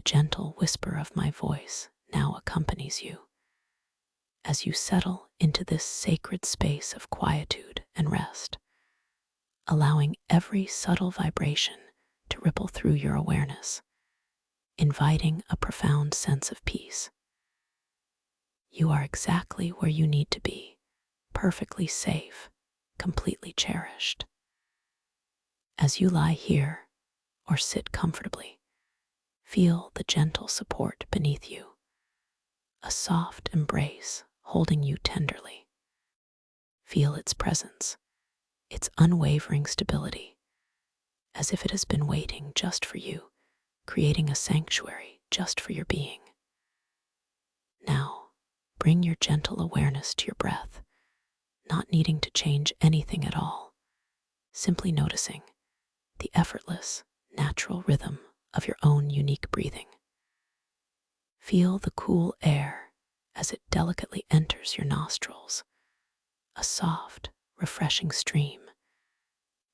gentle whisper of my voice now accompanies you as you settle into this sacred space of quietude and rest, allowing every subtle vibration to ripple through your awareness, inviting a profound sense of peace. You are exactly where you need to be, perfectly safe, completely cherished. As you lie here or sit comfortably, feel the gentle support beneath you, a soft embrace holding you tenderly. Feel its presence, its unwavering stability, as if it has been waiting just for you, creating a sanctuary just for your being. Now, bring your gentle awareness to your breath, not needing to change anything at all, simply noticing the effortless, natural rhythm of your own unique breathing. Feel the cool air as it delicately enters your nostrils, a soft, refreshing stream,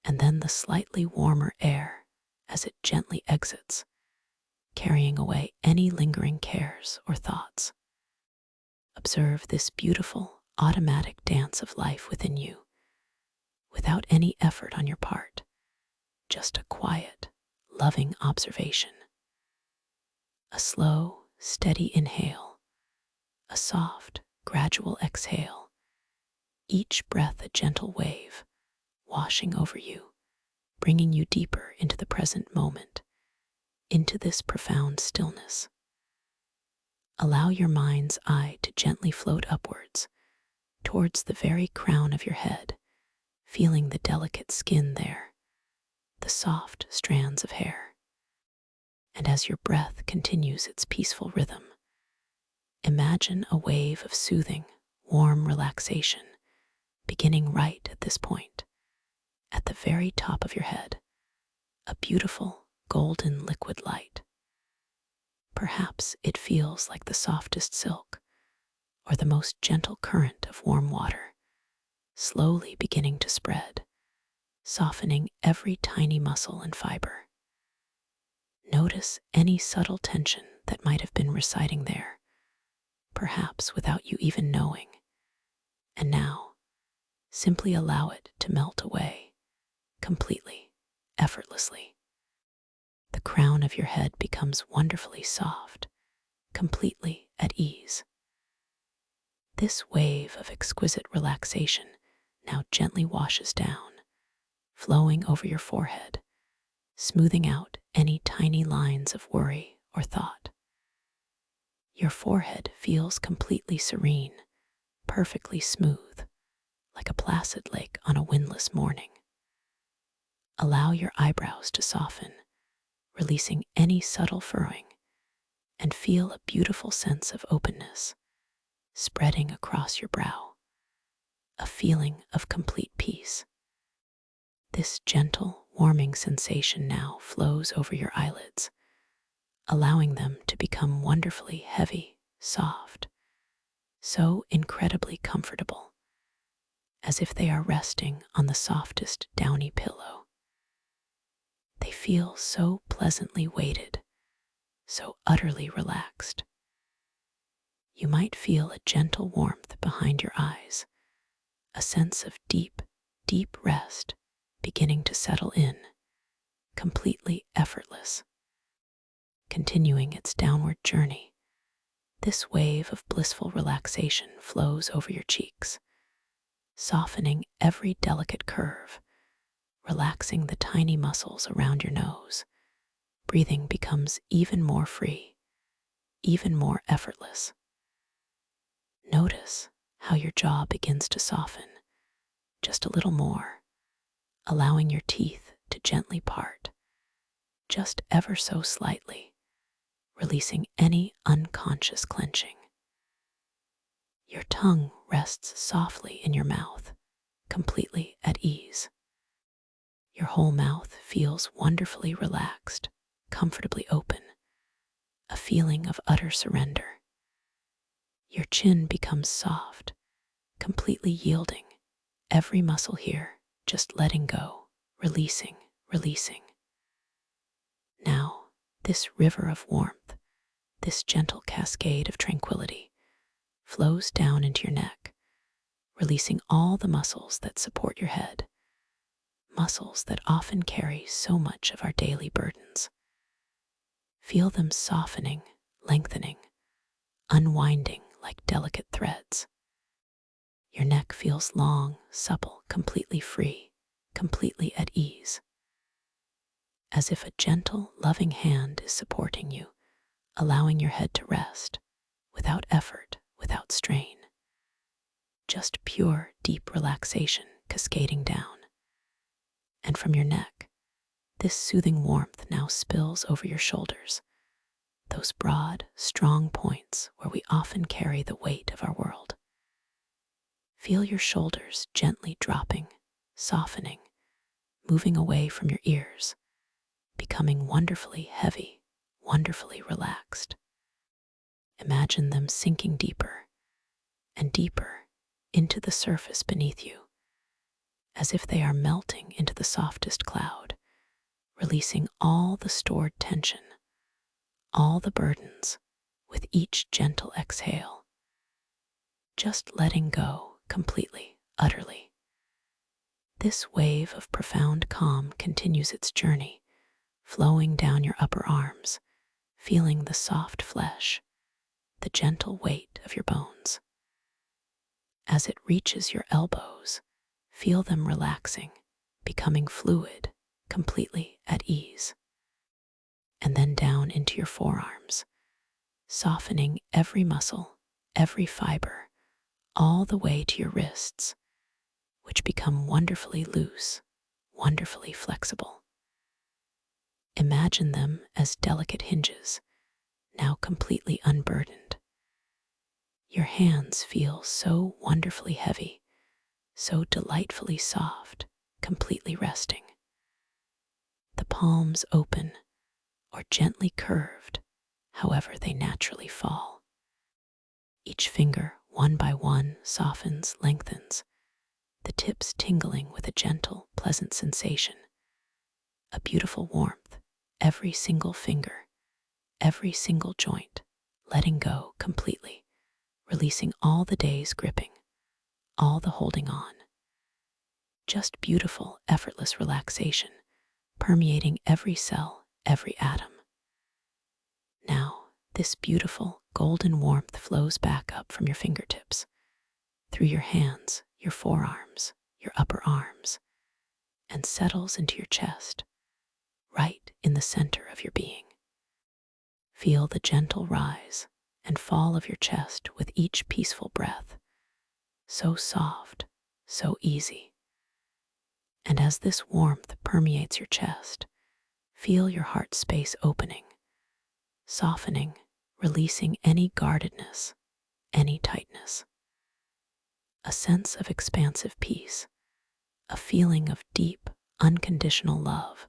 and then the slightly warmer air as it gently exits, carrying away any lingering cares or thoughts. Observe this beautiful, automatic dance of life within you, without any effort on your part, just a quiet, loving observation. A slow, steady inhale, a soft, gradual exhale, each breath a gentle wave, washing over you, bringing you deeper into the present moment, into this profound stillness. Allow your mind's eye to gently float upwards, towards the very crown of your head, feeling the delicate skin there, the soft strands of hair. And as your breath continues its peaceful rhythm, imagine a wave of soothing, warm relaxation beginning right at this point, at the very top of your head, a beautiful golden liquid light. Perhaps it feels like the softest silk or the most gentle current of warm water, slowly beginning to spread, softening every tiny muscle and fiber. Notice any subtle tension that might have been residing there, perhaps without you even knowing. And now, simply allow it to melt away, completely, effortlessly. The crown of your head becomes wonderfully soft, completely at ease. This wave of exquisite relaxation now gently washes down, flowing over your forehead, smoothing out any tiny lines of worry or thought. Your forehead feels completely serene, perfectly smooth, like a placid lake on a windless morning. Allow your eyebrows to soften, releasing any subtle furrowing, and feel a beautiful sense of openness spreading across your brow, a feeling of complete peace. This gentle, warming sensation now flows over your eyelids, allowing them to become wonderfully heavy, soft, so incredibly comfortable, as if they are resting on the softest downy pillow. They feel so pleasantly weighted, so utterly relaxed. You might feel a gentle warmth behind your eyes, a sense of deep, deep rest beginning to settle in, completely effortless. Continuing its downward journey, this wave of blissful relaxation flows over your cheeks, softening every delicate curve, relaxing the tiny muscles around your nose. Breathing becomes even more free, even more effortless. Notice how your jaw begins to soften, just a little more, allowing your teeth to gently part, just ever so slightly, releasing any unconscious clenching. Your tongue rests softly in your mouth, completely at ease. Your whole mouth feels wonderfully relaxed, comfortably open, a feeling of utter surrender. Your chin becomes soft, completely yielding, every muscle here just letting go, releasing. Now, this river of warmth This gentle cascade of tranquility flows down into your neck, releasing all the muscles that support your head, muscles that often carry so much of our daily burdens. Feel them softening, lengthening, unwinding like delicate threads. Your neck feels long, supple, completely free, completely at ease, as if a gentle, loving hand is supporting you, allowing your head to rest, without effort, without strain. Just pure, deep relaxation cascading down. And from your neck, this soothing warmth now spills over your shoulders, those broad, strong points where we often carry the weight of our world. Feel your shoulders gently dropping, softening, moving away from your ears, becoming wonderfully heavy, wonderfully relaxed. Imagine them sinking deeper and deeper into the surface beneath you, as if they are melting into the softest cloud, releasing all the stored tension, all the burdens with each gentle exhale. Just letting go completely, utterly. This wave of profound calm continues its journey, flowing down your upper arms, feeling the soft flesh, the gentle weight of your bones. As it reaches your elbows, feel them relaxing, becoming fluid, completely at ease. And then down into your forearms, softening every muscle, every fiber, all the way to your wrists, which become wonderfully loose, wonderfully flexible. Imagine them as delicate hinges, now completely unburdened. Your hands feel so wonderfully heavy, so delightfully soft, completely resting. The palms open or gently curved, however they naturally fall. Each finger, one by one, softens, lengthens, the tips tingling with a gentle, pleasant sensation. A beautiful warmth, every single finger, every single joint, letting go completely, releasing all the day's gripping, all the holding on. Just beautiful, effortless relaxation, permeating every cell, every atom. Now, this beautiful, golden warmth flows back up from your fingertips, through your hands, your forearms, your upper arms, and settles into your chest, right in the center of your being. Feel the gentle rise and fall of your chest with each peaceful breath, so soft, so easy. And as this warmth permeates your chest, feel your heart space opening, softening, releasing any guardedness, any tightness. A sense of expansive peace, a feeling of deep, unconditional love,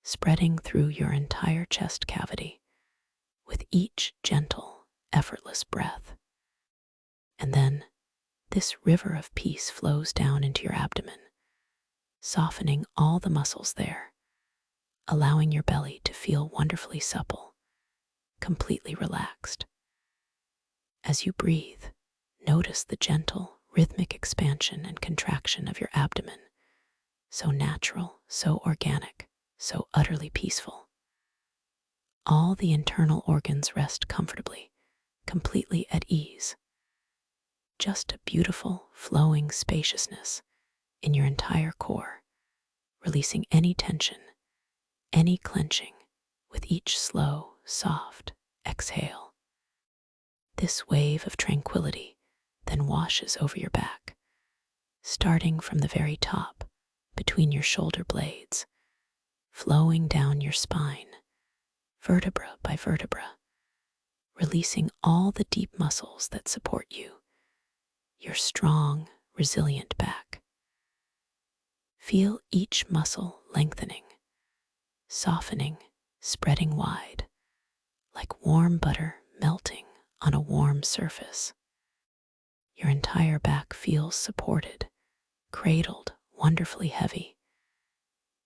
spreading through your entire chest cavity with each gentle, effortless breath. And then this river of peace flows down into your abdomen, softening all the muscles there, allowing your belly to feel wonderfully supple, completely relaxed. As you breathe, notice the gentle, rhythmic expansion and contraction of your abdomen, so natural, so organic, so utterly peaceful. All the internal organs rest comfortably, completely at ease. Just a beautiful, flowing spaciousness in your entire core, releasing any tension, any clenching with each slow, soft exhale. This wave of tranquility then washes over your back, starting from the very top, between your shoulder blades, flowing down your spine, vertebra by vertebra, releasing all the deep muscles that support you, your strong, resilient back. Feel each muscle lengthening, softening, spreading wide, like warm butter melting on a warm surface. Your entire back feels supported, cradled, wonderfully heavy,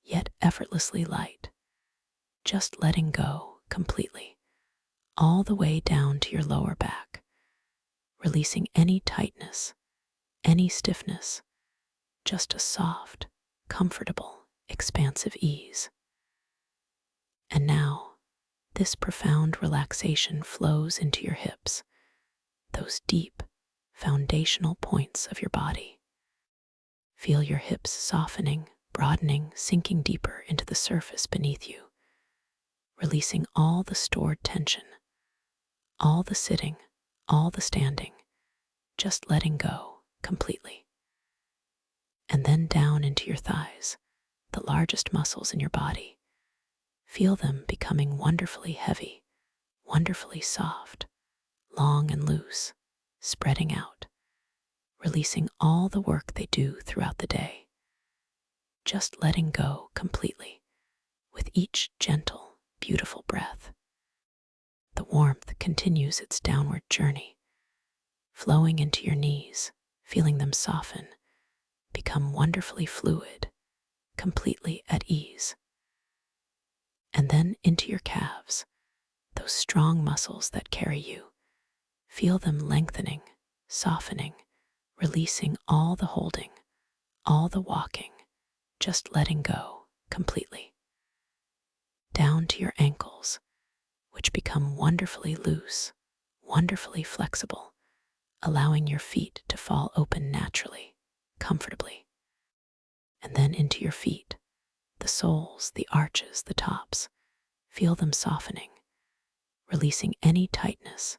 yet effortlessly light, just letting go completely, all the way down to your lower back, releasing any tightness, any stiffness, just a soft, comfortable, expansive ease. And now, this profound relaxation flows into your hips, those deep, foundational points of your body. Feel your hips softening, broadening, sinking deeper into the surface beneath you, releasing all the stored tension, all the sitting, all the standing, just letting go completely. And then down into your thighs, the largest muscles in your body. Feel them becoming wonderfully heavy, wonderfully soft, long and loose, spreading out, releasing all the work they do throughout the day. Just letting go completely with each gentle, beautiful breath. The warmth continues its downward journey, flowing into your knees, feeling them soften, become wonderfully fluid, completely at ease. And then into your calves, those strong muscles that carry you. Feel them lengthening, softening, releasing all the holding, all the walking, just letting go completely. Down to your ankles, which become wonderfully loose, wonderfully flexible, allowing your feet to fall open naturally, comfortably. And then into your feet, the soles, the arches, the tops. Feel them softening, releasing any tightness,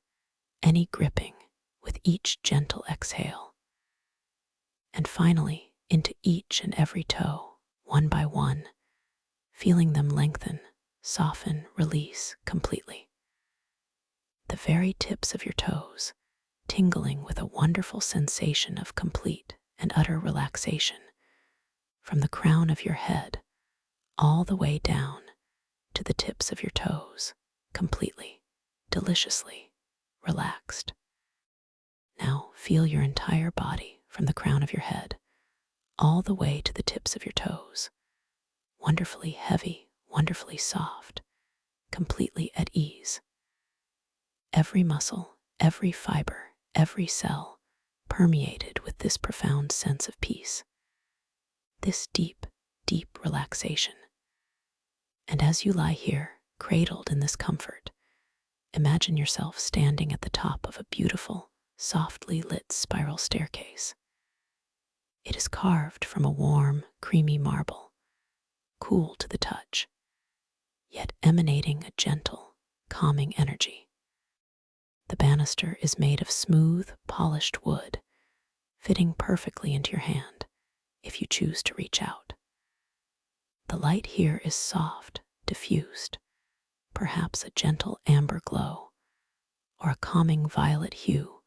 any gripping with each gentle exhale. And finally, into each and every toe, one by one, feeling them lengthen, soften, release completely. The very tips of your toes, tingling with a wonderful sensation of complete and utter relaxation, from the crown of your head all the way down to the tips of your toes, completely, deliciously relaxed. Now feel your entire body from the crown of your head all the way to the tips of your toes, wonderfully heavy, wonderfully soft, completely at ease. Every muscle, every fiber, every cell permeated with this profound sense of peace, this deep, deep relaxation. And as you lie here, cradled in this comfort, imagine yourself standing at the top of a beautiful, softly lit spiral staircase. It is carved from a warm, creamy marble, cool to the touch, yet emanating a gentle, calming energy. The banister is made of smooth, polished wood, fitting perfectly into your hand if you choose to reach out. The light here is soft, diffused, perhaps a gentle amber glow, or a calming violet hue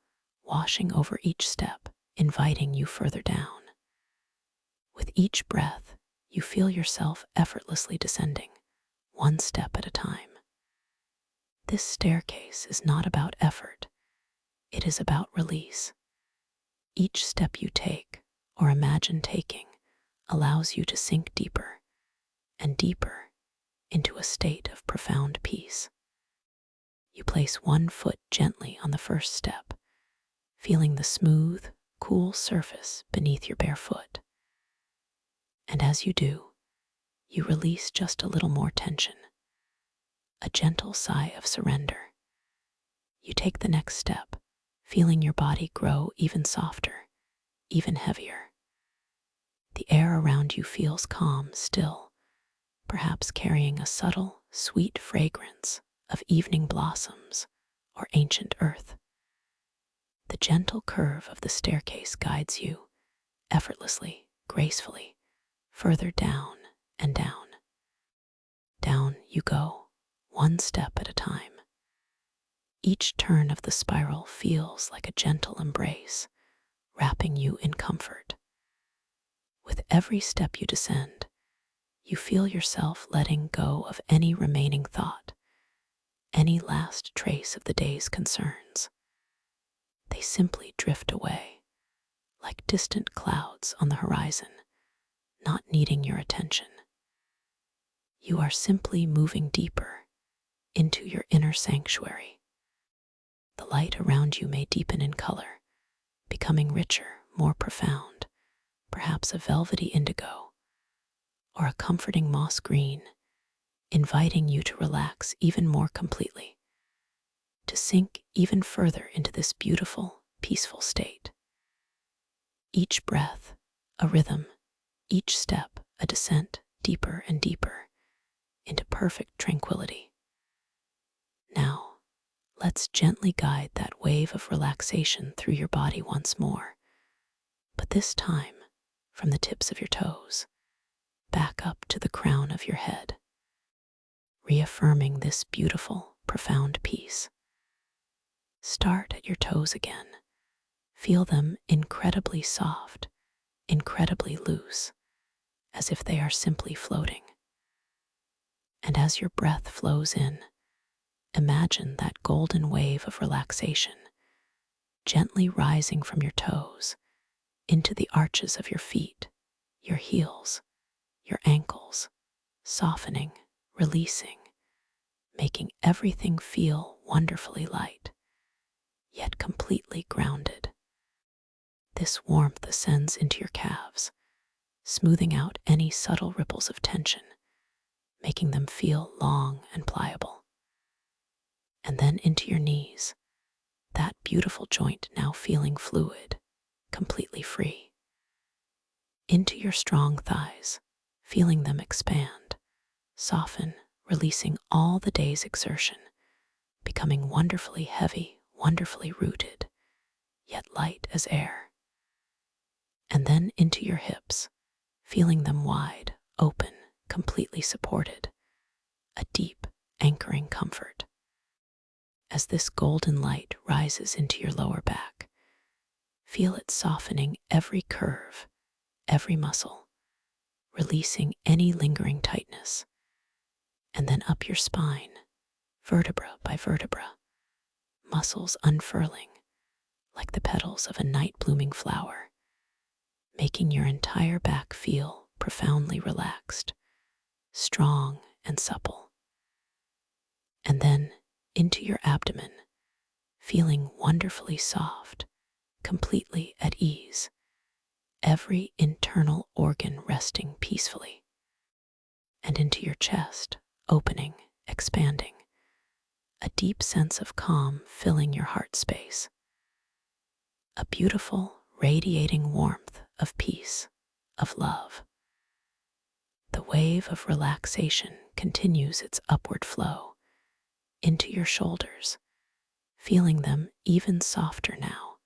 washing over each step, inviting you further down. With each breath, you feel yourself effortlessly descending, one step at a time. This staircase is not about effort, it is about release. Each step you take, or imagine taking, allows you to sink deeper and deeper into a state of profound peace. You place one foot gently on the first step, feeling the smooth, cool surface beneath your bare foot. And as you do, you release just a little more tension, a gentle sigh of surrender. You take the next step, feeling your body grow even softer, even heavier. The air around you feels calm, still, perhaps carrying a subtle, sweet fragrance of evening blossoms or ancient earth. The gentle curve of the staircase guides you, effortlessly, gracefully, further down and down. Down you go, one step at a time. Each turn of the spiral feels like a gentle embrace, wrapping you in comfort. With every step you descend, you feel yourself letting go of any remaining thought, any last trace of the day's concerns. They simply drift away, like distant clouds on the horizon, not needing your attention. You are simply moving deeper into your inner sanctuary, The light around you may deepen in color, becoming richer, more profound, perhaps a velvety indigo or a comforting moss green, inviting you to relax even more completely, to sink even further into this beautiful, peaceful state. Each breath, a rhythm, each step, a descent deeper and deeper into perfect tranquility. Now, let's gently guide that wave of relaxation through your body once more, but this time from the tips of your toes back up to the crown of your head, reaffirming this beautiful, profound peace. Start at your toes again. Feel them incredibly soft, incredibly loose, as if they are simply floating. And as your breath flows in, imagine that golden wave of relaxation gently rising from your toes into the arches of your feet, your heels, your ankles, softening, releasing, making everything feel wonderfully light, yet completely grounded. This warmth ascends into your calves, smoothing out any subtle ripples of tension, making them feel long and pliable. And then into your knees, that beautiful joint now feeling fluid, completely free. Into your strong thighs, feeling them expand, soften, releasing all the day's exertion, becoming wonderfully heavy, wonderfully rooted, yet light as air. And then into your hips, feeling them wide, open, completely supported, a deep, anchoring comfort. As this golden light rises into your lower back, feel it softening every curve, every muscle, releasing any lingering tightness. And then up your spine, vertebra by vertebra, muscles unfurling like the petals of a night-blooming flower, making your entire back feel profoundly relaxed, strong and supple. And then into your abdomen, feeling wonderfully soft, completely at ease, every internal organ resting peacefully. And into your chest, opening, expanding, a deep sense of calm filling your heart space. A beautiful, radiating warmth of peace, of love. The wave of relaxation continues its upward flow into your shoulders, feeling them even softer now,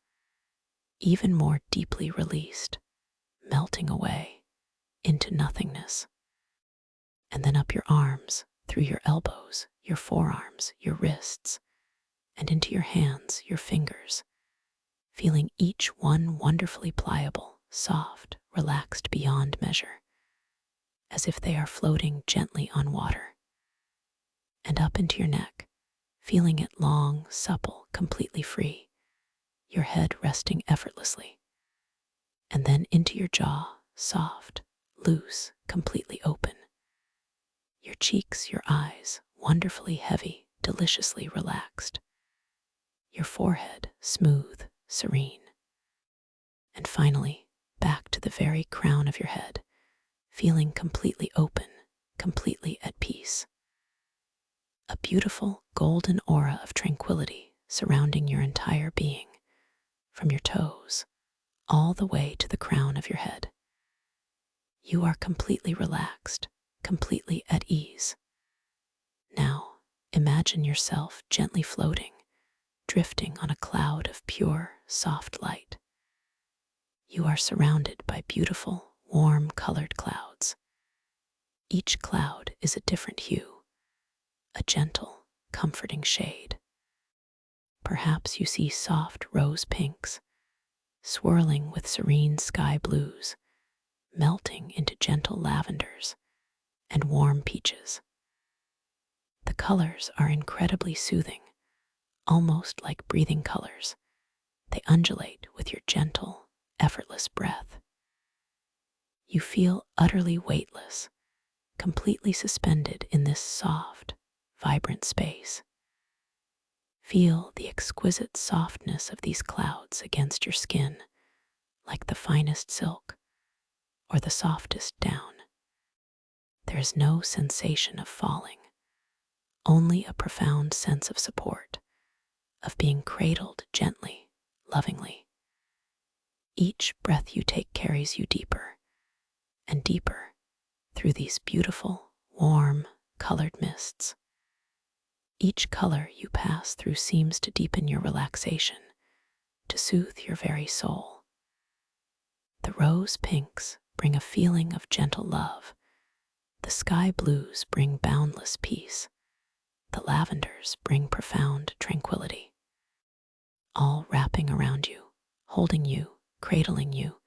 even more deeply released, melting away into nothingness. And then up your arms, through your elbows, your forearms, your wrists, and into your hands, your fingers, feeling each one wonderfully pliable, soft, relaxed beyond measure, as if they are floating gently on water. And up into your neck, feeling it long, supple, completely free, your head resting effortlessly. And then into your jaw, soft, loose, completely open. Your cheeks, your eyes, wonderfully heavy, deliciously relaxed. Your forehead, smooth, serene. And finally, back to the very crown of your head, feeling completely open, completely at peace. A beautiful golden aura of tranquility surrounding your entire being, from your toes all the way to the crown of your head. You are completely relaxed, completely at ease. Now, imagine yourself gently floating, drifting on a cloud of pure, soft light. You are surrounded by beautiful, warm colored clouds. Each cloud is a different hue, a gentle, comforting shade. Perhaps you see soft rose pinks, swirling with serene sky blues, melting into gentle lavenders and warm peaches. The colors are incredibly soothing, almost like breathing colors. They undulate with your gentle, effortless breath. You feel utterly weightless, completely suspended in this soft, vibrant space. Feel the exquisite softness of these clouds against your skin, like the finest silk or the softest down. There is no sensation of falling, only a profound sense of support, of being cradled gently, lovingly. Each breath you take carries you deeper and deeper through these beautiful, warm, colored mists. Each color you pass through seems to deepen your relaxation, to soothe your very soul. The rose pinks bring a feeling of gentle love. The sky blues bring boundless peace. The lavenders bring profound tranquility. All wrapping around you, holding you, cradling you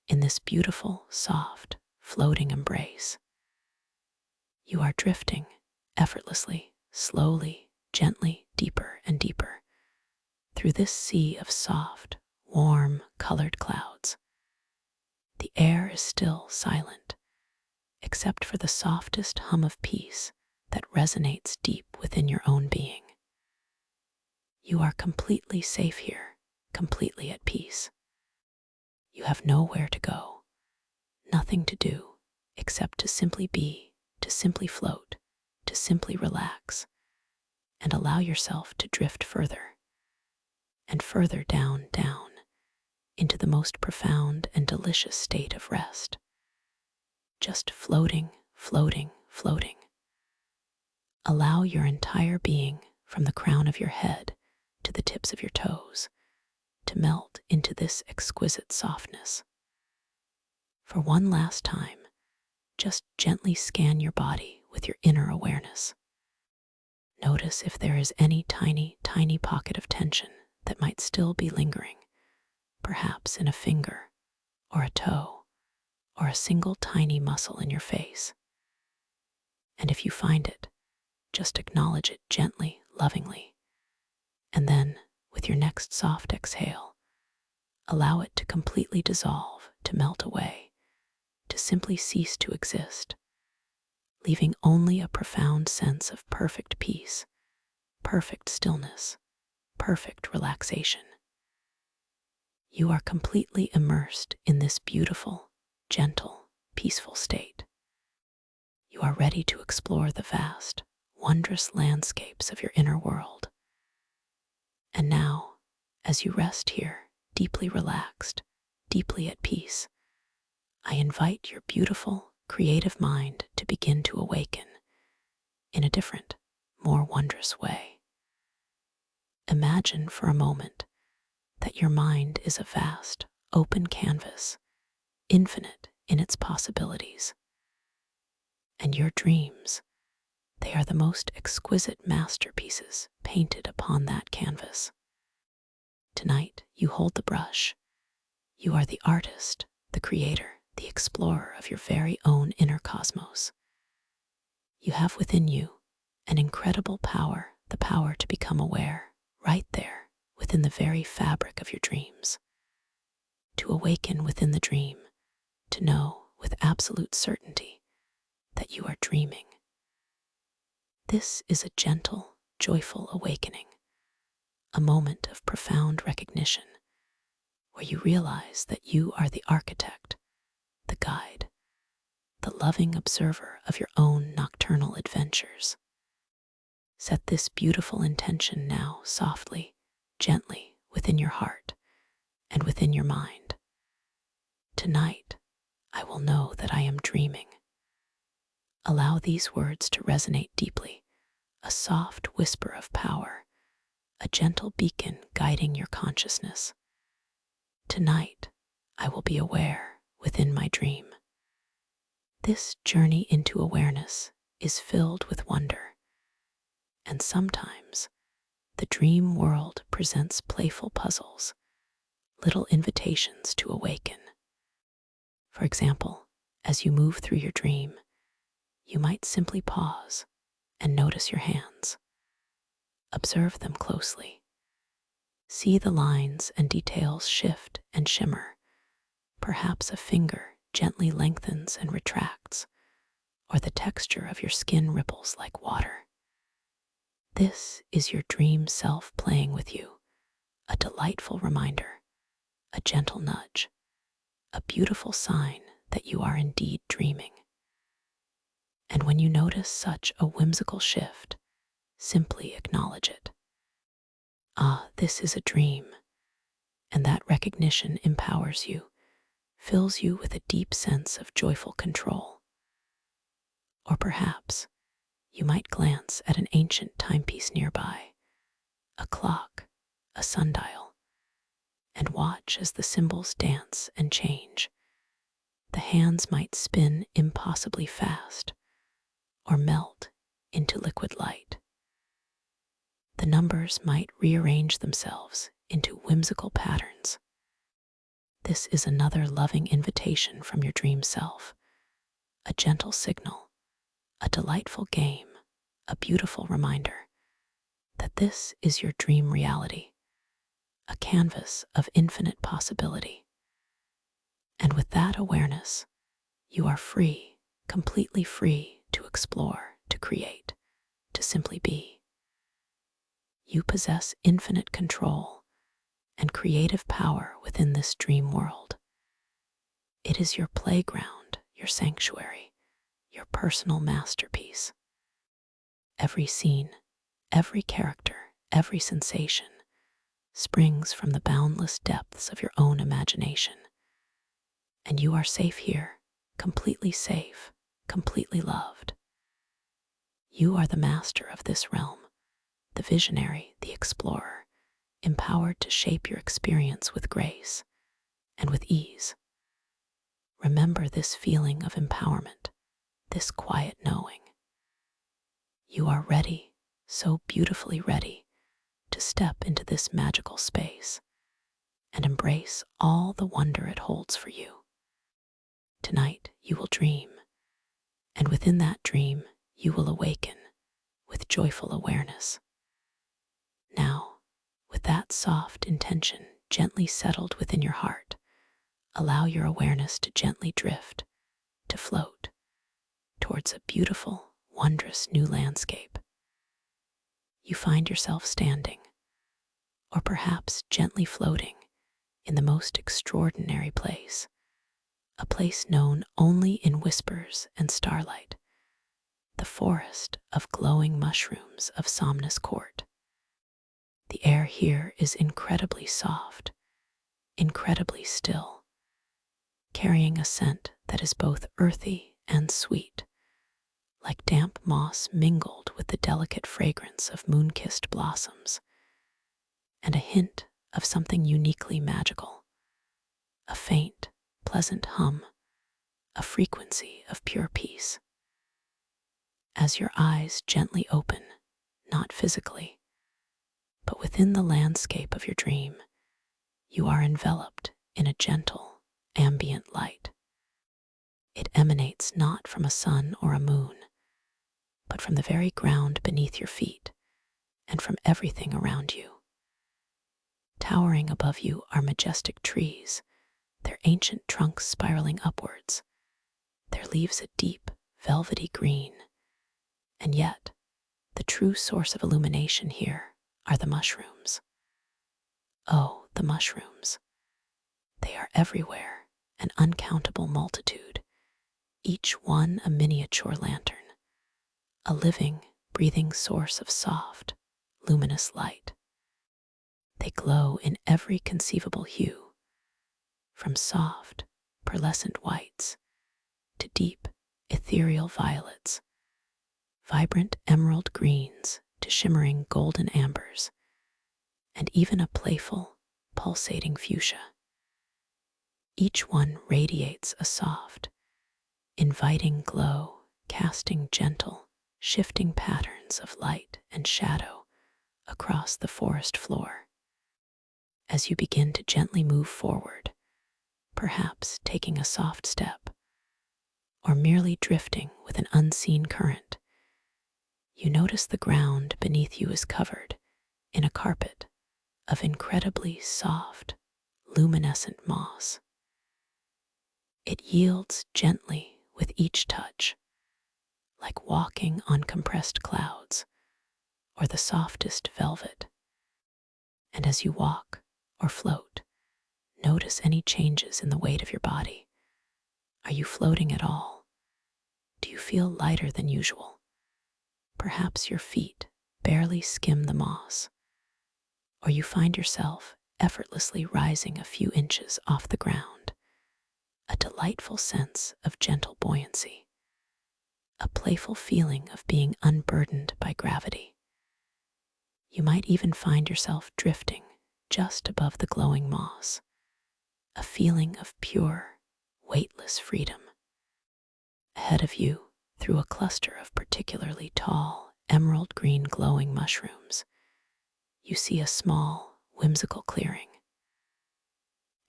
in this beautiful, soft, floating embrace. You are drifting effortlessly, slowly, gently, deeper and deeper through this sea of soft, warm, colored clouds. The air is still silent, except for the softest hum of peace that resonates deep within your own being. You are completely safe here, completely at peace. You have nowhere to go, nothing to do, except to simply be, to simply float, to simply relax, and allow yourself to drift further and further down, into the most profound and delicious state of rest. Just floating, floating, floating. Allow your entire being, from the crown of your head to the tips of your toes, to melt into this exquisite softness. For one last time, just gently scan your body with your inner awareness. Notice if there is any tiny, tiny pocket of tension that might still be lingering, perhaps in a finger or a toe or a single tiny muscle in your face. And if you find it, just acknowledge it gently, lovingly, and then, with your next soft exhale, allow it to completely dissolve, to melt away, to simply cease to exist, leaving only a profound sense of perfect peace, perfect stillness, perfect relaxation. You are completely immersed in this beautiful, gentle, peaceful state. You are ready to explore the vast, wondrous landscapes of your inner world. And now, as you rest here, deeply relaxed, deeply at peace, I invite your beautiful, creative mind to begin to awaken in a different, more wondrous way. Imagine for a moment that your mind is a vast, open canvas, infinite in its possibilities. And your dreams, they are the most exquisite masterpieces painted upon that canvas. Tonight, you hold the brush. You are the artist, the creator, the explorer of your very own inner cosmos. You have within you an incredible power, the power to become aware, right there, within the very fabric of your dreams. To awaken within the dream, to know with absolute certainty that you are dreaming. This is a gentle, joyful awakening, a moment of profound recognition, where you realize that you are the architect, the guide, the loving observer of your own nocturnal adventures. Set this beautiful intention now softly, gently within your heart and within your mind. Tonight, I will know that I am dreaming. Allow these words to resonate deeply, a soft whisper of power, a gentle beacon guiding your consciousness. Tonight, I will be aware within my dream. This journey into awareness is filled with wonder, and sometimes the dream world presents playful puzzles, little invitations to awaken. For example, as you move through your dream, you might simply pause and notice your hands. Observe them closely. See the lines and details shift and shimmer. Perhaps a finger gently lengthens and retracts, or the texture of your skin ripples like water. This is your dream self playing with you, a delightful reminder, a gentle nudge, a beautiful sign that you are indeed dreaming. And when you notice such a whimsical shift, simply acknowledge it. Ah, this is a dream, and that recognition empowers you, fills you with a deep sense of joyful control. Or perhaps you might glance at an ancient timepiece nearby, a clock, a sundial, and watch as the symbols dance and change. The hands might spin impossibly fast or melt into liquid light. The numbers might rearrange themselves into whimsical patterns. This is another loving invitation from your dream self, a gentle signal, a delightful game, a beautiful reminder that this is your dream reality, a canvas of infinite possibility. And with that awareness, you are free, completely free to explore, to create, to simply be. You possess infinite control and creative power within this dream world. It is your playground, your sanctuary, your personal masterpiece. Every scene, every character, every sensation springs from the boundless depths of your own imagination. And you are safe here, completely safe, completely loved. You are the master of this realm, the visionary, the explorer, empowered to shape your experience with grace and with ease. Remember this feeling of empowerment, this quiet knowing. You are ready, so beautifully ready, to step into this magical space and embrace all the wonder it holds for you. Tonight you will dream, and within that dream you will awaken with joyful awareness. Now, with that soft intention gently settled within your heart, allow your awareness to gently drift, to float towards a beautiful, wondrous new landscape. You find yourself standing, or perhaps gently floating, in the most extraordinary place, a place known only in whispers and starlight, the forest of glowing mushrooms of Somnus Court. The air here is incredibly soft, incredibly still, carrying a scent that is both earthy and sweet, like damp moss mingled with the delicate fragrance of moon-kissed blossoms, and a hint of something uniquely magical, a faint, pleasant hum, a frequency of pure peace. As your eyes gently open, not physically, but within the landscape of your dream, you are enveloped in a gentle, ambient light. It emanates not from a sun or a moon, but from the very ground beneath your feet and from everything around you. Towering above you are majestic trees, their ancient trunks spiraling upwards, their leaves a deep, velvety green. And yet, the true source of illumination here are the mushrooms. Oh, the mushrooms. They are everywhere, an uncountable multitude, each one a miniature lantern, a living, breathing source of soft, luminous light. They glow in every conceivable hue, from soft, pearlescent whites to deep, ethereal violets, vibrant emerald greens to shimmering golden ambers, and even a playful, pulsating fuchsia. Each one radiates a soft, inviting glow, casting gentle, shifting patterns of light and shadow across the forest floor. As you begin to gently move forward, perhaps taking a soft step, or merely drifting with an unseen current, you notice the ground beneath you is covered in a carpet of incredibly soft, luminescent moss. It yields gently with each touch, like walking on compressed clouds, or the softest velvet. And as you walk or float, notice any changes in the weight of your body. Are you floating at all? Do you feel lighter than usual? Perhaps your feet barely skim the moss, or you find yourself effortlessly rising a few inches off the ground. A delightful sense of gentle buoyancy, a playful feeling of being unburdened by gravity. You might even find yourself drifting just above the glowing moss, a feeling of pure, weightless freedom. Ahead of you, through a cluster of particularly tall, emerald green glowing mushrooms, you see a small, whimsical clearing.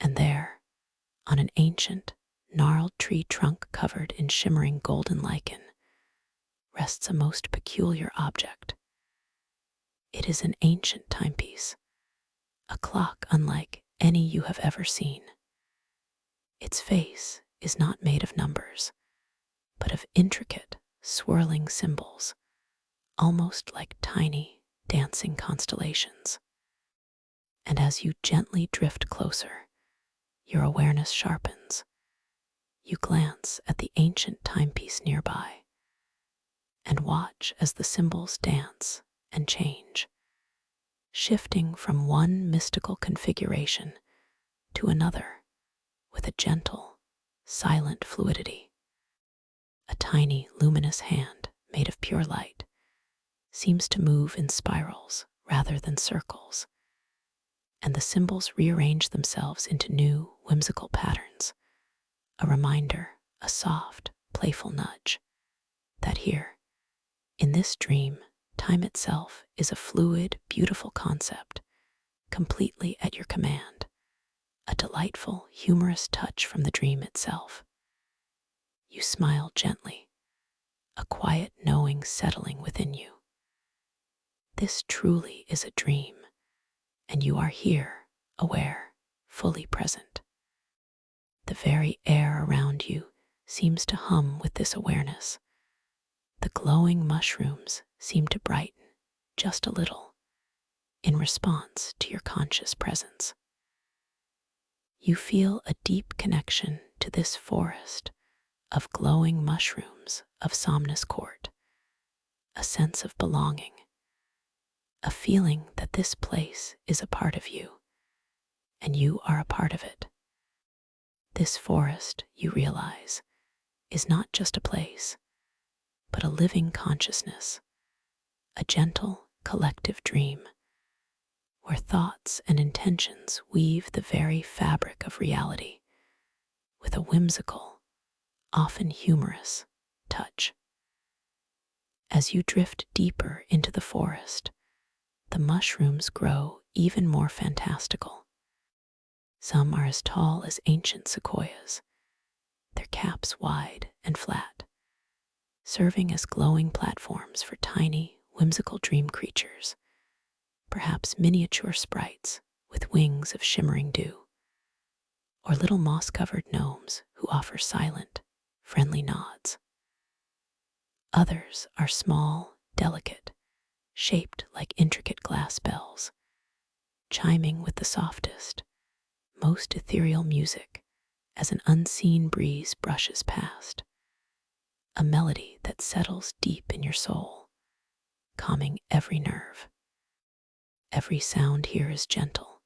And there, on an ancient, gnarled tree trunk covered in shimmering golden lichen, rests a most peculiar object. It is an ancient timepiece, a clock unlike any you have ever seen. Its face is not made of numbers, but of intricate, swirling symbols, almost like tiny, dancing constellations. And as you gently drift closer, your awareness sharpens. You glance at the ancient timepiece nearby and watch as the symbols dance and change, shifting from one mystical configuration to another with a gentle, silent fluidity. A tiny, luminous hand made of pure light seems to move in spirals rather than circles, and the symbols rearrange themselves into new, whimsical patterns, a reminder, a soft, playful nudge, that here, in this dream, time itself is a fluid, beautiful concept, completely at your command, a delightful, humorous touch from the dream itself. You smile gently, a quiet knowing settling within you. This truly is a dream, and you are here, aware, fully present. The very air around you seems to hum with this awareness. The glowing mushrooms seem to brighten just a little in response to your conscious presence. You feel a deep connection to this forest of glowing mushrooms of Somnus Court, a sense of belonging, a feeling that this place is a part of you, and you are a part of it. This forest, you realize, is not just a place, but a living consciousness, a gentle, collective dream, where thoughts and intentions weave the very fabric of reality with a whimsical, often humorous touch. As you drift deeper into the forest, the mushrooms grow even more fantastical. Some are as tall as ancient sequoias, their caps wide and flat, serving as glowing platforms for tiny, whimsical dream creatures, perhaps miniature sprites with wings of shimmering dew, or little moss-covered gnomes who offer silent, friendly nods. Others are small, delicate, shaped like intricate glass bells, chiming with the softest, most ethereal music as an unseen breeze brushes past, a melody that settles deep in your soul, calming every nerve. Every sound here is gentle,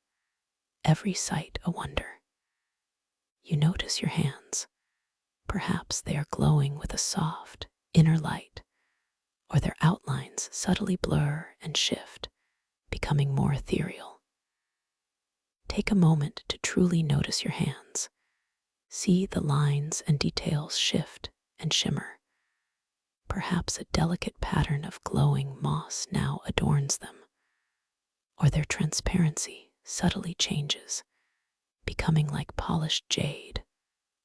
every sight a wonder. You notice your hands. Perhaps they are glowing with a soft, inner light, or their outlines subtly blur and shift, becoming more ethereal. Take a moment to truly notice your hands. See the lines and details shift and shimmer. Perhaps a delicate pattern of glowing moss now adorns them, or their transparency subtly changes, becoming like polished jade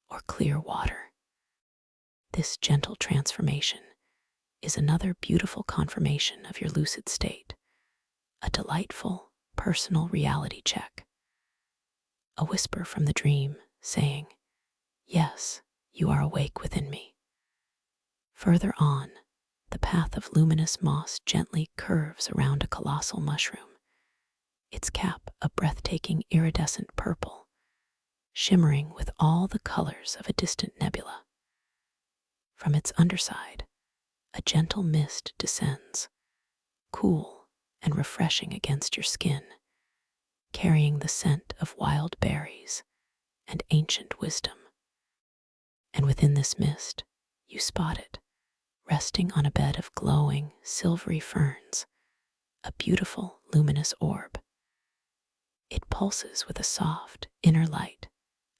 or clear water. This gentle transformation is another beautiful confirmation of your lucid state, a delightful, personal reality check. A whisper from the dream saying, "Yes, you are awake within me." Further on, the path of luminous moss gently curves around a colossal mushroom, its cap a breathtaking iridescent purple, shimmering with all the colors of a distant nebula. From its underside, a gentle mist descends, cool and refreshing against your skin, carrying the scent of wild berries and ancient wisdom. And within this mist, you spot it, resting on a bed of glowing, silvery ferns, a beautiful, luminous orb. It pulses with a soft, inner light,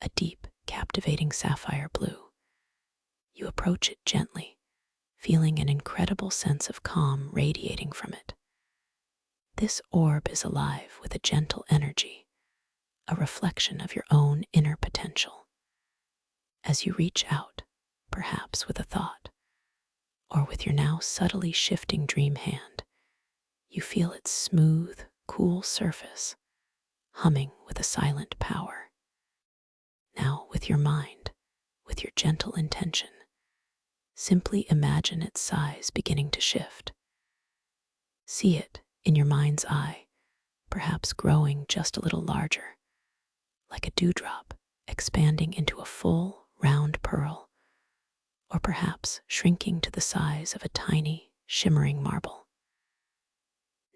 a deep, captivating sapphire blue. You approach it gently, feeling an incredible sense of calm radiating from it. This orb is alive with a gentle energy, a reflection of your own inner potential. As you reach out, perhaps with a thought, or with your now subtly shifting dream hand, you feel its smooth, cool surface humming with a silent power. Now, with your mind, with your gentle intention, simply imagine its size beginning to shift. See it in your mind's eye, perhaps growing just a little larger, like a dewdrop expanding into a full, round pearl, or perhaps shrinking to the size of a tiny, shimmering marble.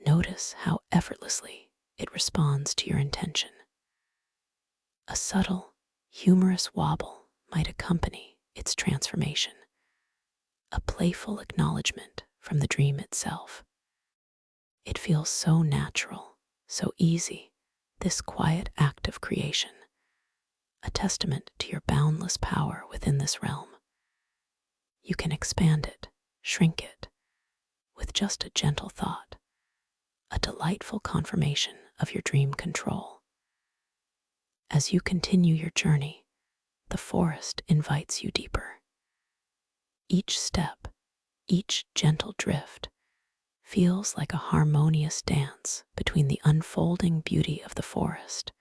Notice how effortlessly it responds to your intention. A subtle, humorous wobble might accompany its transformation, a playful acknowledgement from the dream itself. It feels so natural, so easy, this quiet act of creation, a testament to your boundless power within this realm. You can expand it, shrink it, with just a gentle thought, a delightful confirmation of your dream control. As you continue your journey, the forest invites you deeper. Each step, each gentle drift, feels like a harmonious dance between the unfolding beauty of the forest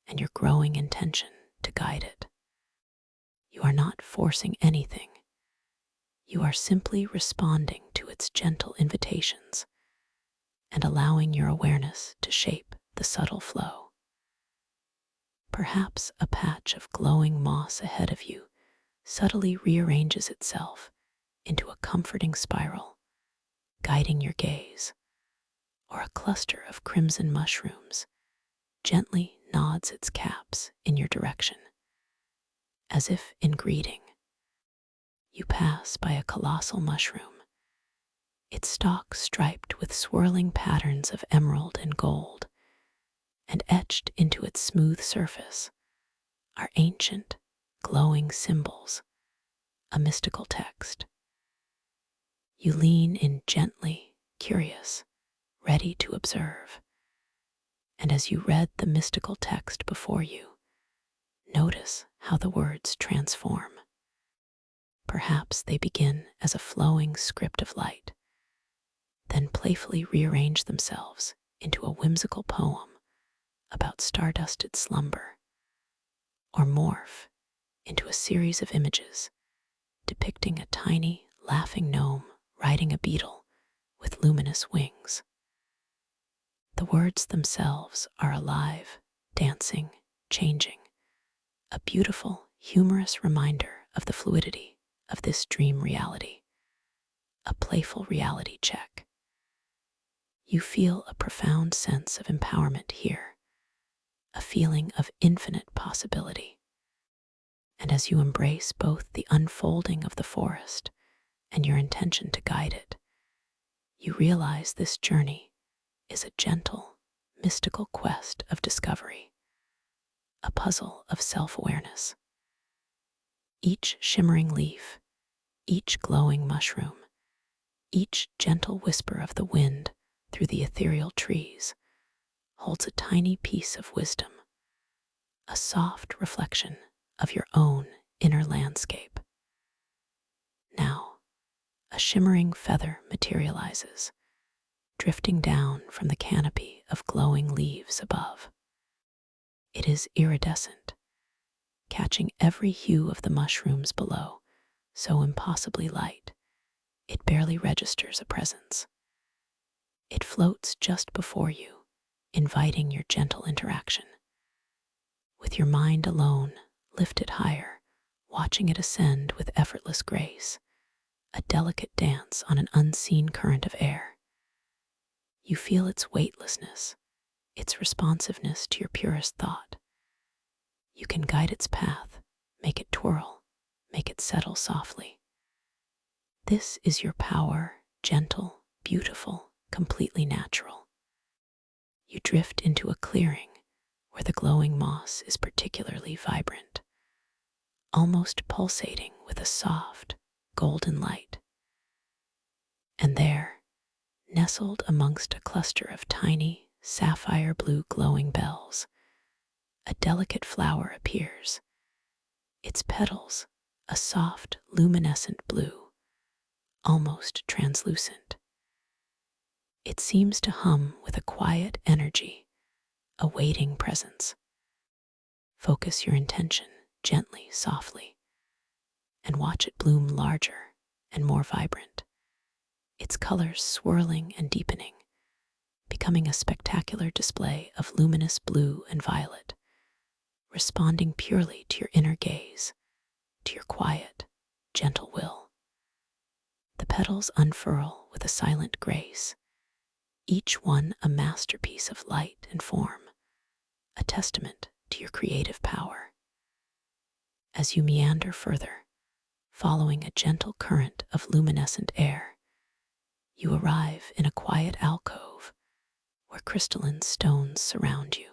and your growing intention to guide it. You are not forcing anything. You are simply responding to its gentle invitations and allowing your awareness to shape the subtle flow. Perhaps a patch of glowing moss ahead of you subtly rearranges itself into a comforting spiral, guiding your gaze, or a cluster of crimson mushrooms gently nods its caps in your direction, as if in greeting. You pass by a colossal mushroom, its stalk striped with swirling patterns of emerald and gold, and etched into its smooth surface are ancient, glowing symbols, a mystical text. You lean in gently, curious, ready to observe. And as you read the mystical text before you, notice how the words transform. Perhaps they begin as a flowing script of light, then playfully rearrange themselves into a whimsical poem about stardusted slumber, or morph into a series of images depicting a tiny, laughing gnome riding a beetle with luminous wings. The words themselves are alive, dancing, changing, a beautiful, humorous reminder of the fluidity of this dream reality, a playful reality check. You feel a profound sense of empowerment here, a feeling of infinite possibility. And as you embrace both the unfolding of the forest and your intention to guide it, you realize this journey is a gentle, mystical quest of discovery, a puzzle of self-awareness. Each shimmering leaf, each glowing mushroom, each gentle whisper of the wind through the ethereal trees holds a tiny piece of wisdom, a soft reflection of your own inner landscape. Now, a shimmering feather materializes, drifting down from the canopy of glowing leaves above. It is iridescent, catching every hue of the mushrooms below, so impossibly light, It barely registers a presence. It floats just before you, inviting your gentle interaction. With your mind alone, lift it higher, watching it ascend with effortless grace, a delicate dance on an unseen current of air. You feel its weightlessness, its responsiveness to your purest thought. You can guide its path, make it twirl, make it settle softly. This is your power, gentle, beautiful, completely natural. You drift into a clearing where the glowing moss is particularly vibrant, almost pulsating with a soft, golden light. And there, nestled amongst a cluster of tiny, sapphire blue glowing bells, a delicate flower appears. Its petals, a soft, luminescent blue, almost translucent. It seems to hum with a quiet energy, a waiting presence. Focus your intention gently, softly, and watch it bloom larger and more vibrant, its colors swirling and deepening, becoming a spectacular display of luminous blue and violet, responding purely to your inner gaze, to your quiet, gentle will. The petals unfurl with a silent grace, each one a masterpiece of light and form, a testament to your creative power. As you meander further, following a gentle current of luminescent air, you arrive in a quiet alcove where crystalline stones surround you.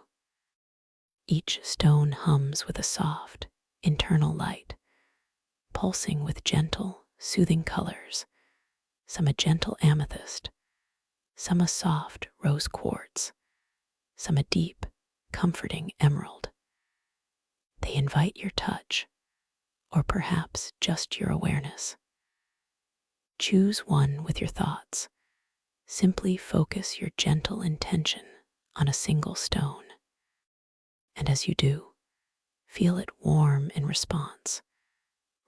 Each stone hums with a soft, internal light, pulsing with gentle, soothing colors, some a gentle amethyst, some a soft rose quartz, some a deep, comforting emerald. They invite your touch, or perhaps just your awareness. Choose one with your thoughts. Simply focus your gentle intention on a single stone. And as you do, feel it warm in response,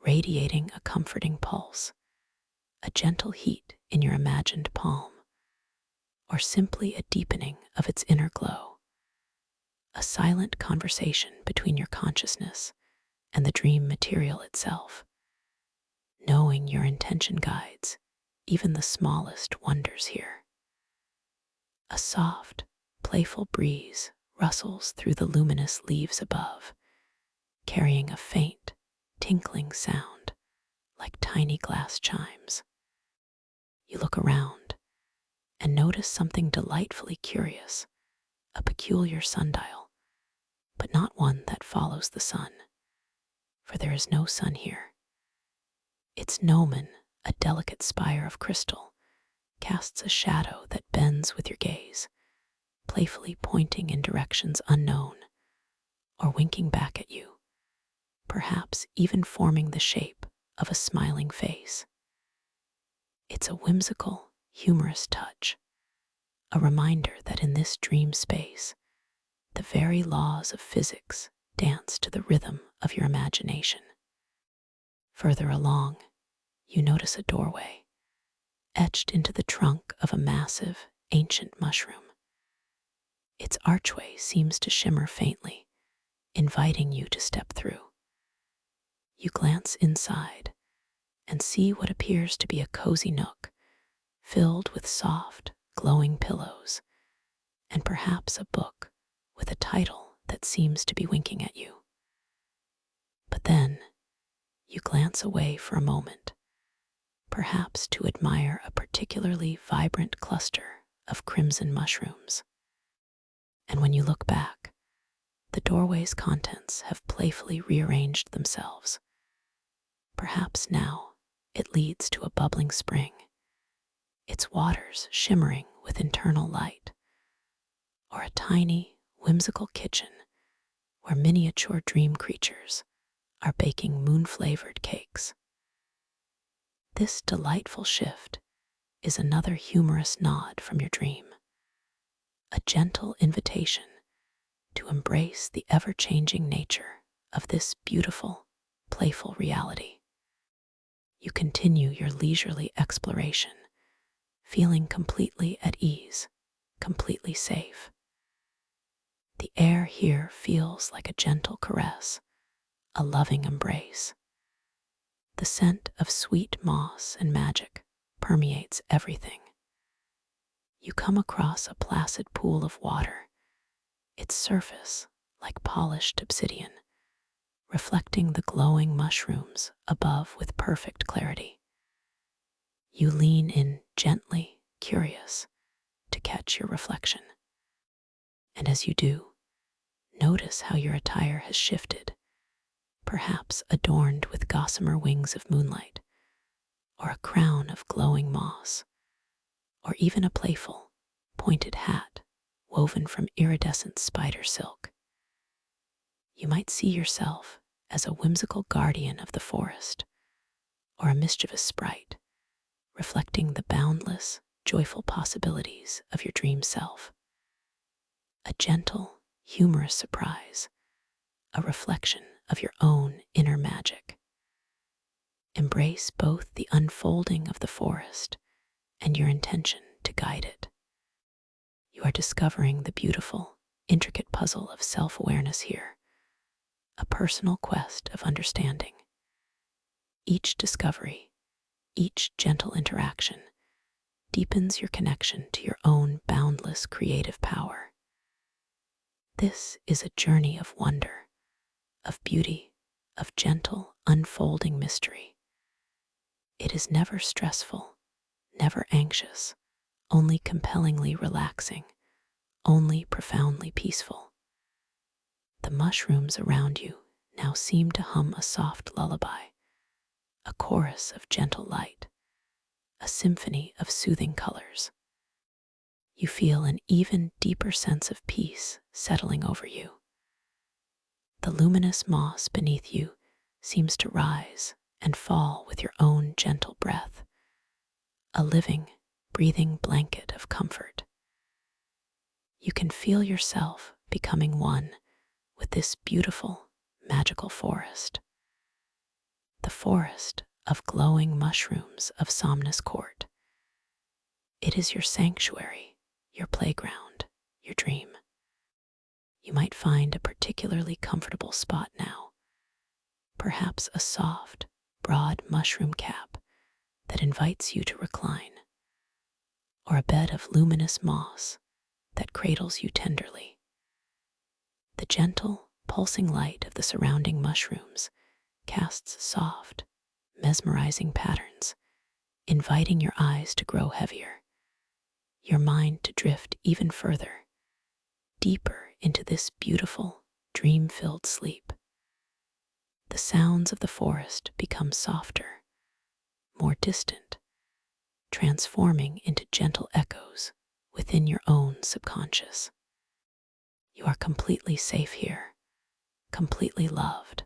radiating a comforting pulse, a gentle heat in your imagined palm, or simply a deepening of its inner glow. A silent conversation between your consciousness and the dream material itself. Knowing your intention guides even the smallest wonders here. A soft, playful breeze rustles through the luminous leaves above, carrying a faint, tinkling sound like tiny glass chimes. You look around and notice something delightfully curious, a peculiar sundial, but not one that follows the sun, for there is no sun here. Its gnomon, a delicate spire of crystal, casts a shadow that bends with your gaze, playfully pointing in directions unknown, or winking back at you, perhaps even forming the shape of a smiling face. It's a whimsical, humorous touch, a reminder that in this dream space, the very laws of physics dance to the rhythm of your imagination. Further along, you notice a doorway, etched into the trunk of a massive, ancient mushroom. Its archway seems to shimmer faintly, inviting you to step through. You glance inside and see what appears to be a cozy nook, filled with soft, glowing pillows, and perhaps a book with a title that seems to be winking at you. But then, you glance away for a moment, perhaps to admire a particularly vibrant cluster of crimson mushrooms. And when you look back, the doorway's contents have playfully rearranged themselves. Perhaps now it leads to a bubbling spring, its waters shimmering with internal light, or a tiny, whimsical kitchen where miniature dream creatures are baking moon-flavored cakes. This delightful shift is another humorous nod from your dream, a gentle invitation to embrace the ever-changing nature of this beautiful, playful reality. You continue your leisurely exploration, feeling completely at ease, completely safe. The air here feels like a gentle caress, a loving embrace. The scent of sweet moss and magic permeates everything. You come across a placid pool of water, its surface like polished obsidian, reflecting the glowing mushrooms above with perfect clarity. You lean in gently, curious, to catch your reflection. And as you do, notice how your attire has shifted, perhaps adorned with gossamer wings of moonlight, or a crown of glowing moss, or even a playful, pointed hat woven from iridescent spider silk. You might see yourself as a whimsical guardian of the forest, or a mischievous sprite, reflecting the boundless, joyful possibilities of your dream self. A gentle, humorous surprise, a reflection of your own inner magic. Embrace both the unfolding of the forest and your intention to guide it. You are discovering the beautiful, intricate puzzle of self-awareness here, a personal quest of understanding. Each discovery, each gentle interaction, deepens your connection to your own boundless creative power. This is a journey of wonder, of beauty, of gentle, unfolding mystery. It is never stressful, never anxious, only compellingly relaxing, only profoundly peaceful. The mushrooms around you now seem to hum a soft lullaby, a chorus of gentle light, a symphony of soothing colors. You feel an even deeper sense of peace settling over you. The luminous moss beneath you seems to rise and fall with your own gentle breath, a living, breathing blanket of comfort. You can feel yourself becoming one with this beautiful, magical forest. The forest of glowing mushrooms of Somnus Court. It is your sanctuary, your playground, your dream. You might find a particularly comfortable spot now, perhaps a soft, broad mushroom cap that invites you to recline, or a bed of luminous moss that cradles you tenderly. The gentle, pulsing light of the surrounding mushrooms casts soft, mesmerizing patterns, inviting your eyes to grow heavier, your mind to drift even further, deeper into this beautiful, dream-filled sleep. The sounds of the forest become softer, more distant, transforming into gentle echoes within your own subconscious. You are completely safe here, completely loved.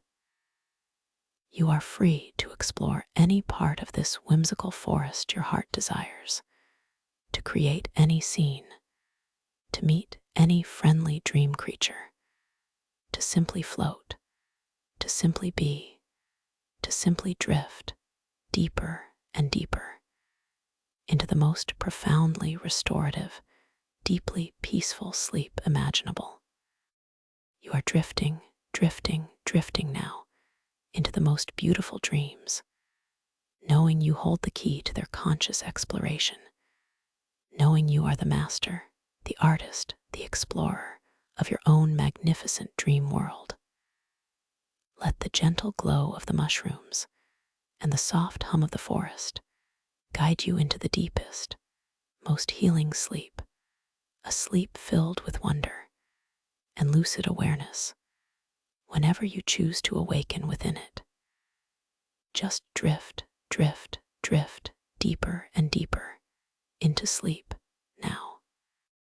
You are free to explore any part of this whimsical forest your heart desires, to create any scene, to meet any friendly dream creature, to simply float, to simply be, to simply drift deeper and deeper into the most profoundly restorative, deeply peaceful sleep imaginable. You are drifting, drifting, drifting now into the most beautiful dreams, knowing you hold the key to their conscious exploration, knowing you are the master, the artist, the explorer of your own magnificent dream world. Let the gentle glow of the mushrooms and the soft hum of the forest guide you into the deepest, most healing sleep, a sleep filled with wonder and lucid awareness whenever you choose to awaken within it. Just drift, drift, drift deeper and deeper into sleep,